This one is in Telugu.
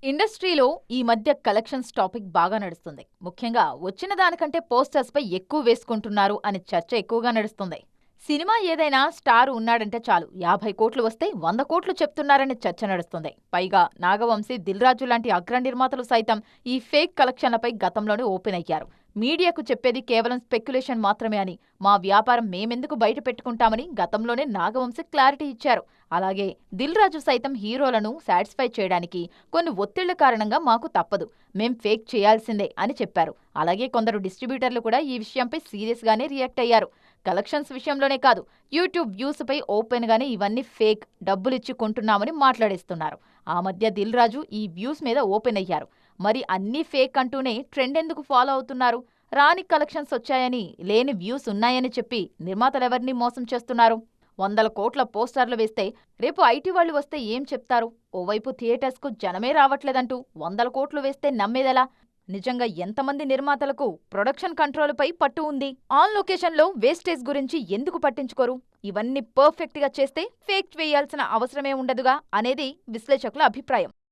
ఇండస్ట్రీలో ఈ మధ్య కలెక్షన్స్ టాపిక్ బాగా నడుస్తుంది. ముఖ్యంగా వచ్చిన దానికంటే పోస్టర్స్ పై ఎక్కువ వేసుకుంటున్నారు అనే చర్చ ఎక్కువగా నడుస్తుంది. సినిమా ఏదైనా స్టార్ ఉన్నాడంటే చాలు 50 కోట్లు వస్తే 100 కోట్లు చెప్తున్నారనే చర్చ నడుస్తుంది. పైగా నాగవంశీ, దిల్ రాజు లాంటి అగ్ర నిర్మాతలు సైతం ఈ ఫేక్ కలెక్షన్లపై గతంలోనే ఓపెన్ అయ్యారు. మీడియాకు చెప్పేది కేవలం స్పెక్యులేషన్ మాత్రమే అని, మా వ్యాపారం మేమెందుకు బయట పెట్టుకుంటామని గతంలోనే నాగవంశీ క్లారిటీ ఇచ్చారు. అలాగే దిల్ రాజు సైతం హీరోలను సాటిస్ఫై చేయడానికి కొన్ని ఒత్తిళ్ల కారణంగా మాకు తప్పదు, మేం ఫేక్ చేయాల్సిందే అని చెప్పారు. అలాగే కొందరు డిస్ట్రిబ్యూటర్లు కూడా ఈ విషయంపై సీరియస్ గానే రియాక్ట్ అయ్యారు. కలెక్షన్స్ విషయంలోనే కాదు, యూట్యూబ్ వ్యూస్ పై ఓపెన్ గానే ఇవన్నీ ఫేక్, డబ్బులిచ్చి కొంటున్నామని మాట్లాడేస్తున్నారు. ఆ మధ్య దిల్ రాజు ఈ వ్యూస్ మీద ఓపెన్ అయ్యారు. మరి అన్నీ ఫేక్ అంటూనే ట్రెండ్ ఎందుకు ఫాలో అవుతున్నారు? రాని కలెక్షన్స్ వచ్చాయని, లేని వ్యూస్ ఉన్నాయని చెప్పి నిర్మాతలెవరిని మోసం చేస్తున్నారు? 100 కోట్ల పోస్టర్లు వేస్తే రేపు ఐటీ వాళ్ళు వస్తే ఏం చెప్తారు? ఓవైపు థియేటర్స్కు జనమే రావట్లేదంటూ 100 కోట్లు వేస్తే నమ్మేదెలా? నిజంగా ఎంతమంది నిర్మాతలకు ప్రొడక్షన్ కంట్రోలుపై పట్టు ఉంది? ఆన్ లొకేషన్లో వేస్టేజ్ గురించి ఎందుకు పట్టించుకోరు? ఇవన్నీ పర్ఫెక్ట్గా చేస్తే ఫేక్ వేయాల్సిన అవసరమే ఉండదుగా అనేది విశ్లేషకుల అభిప్రాయం.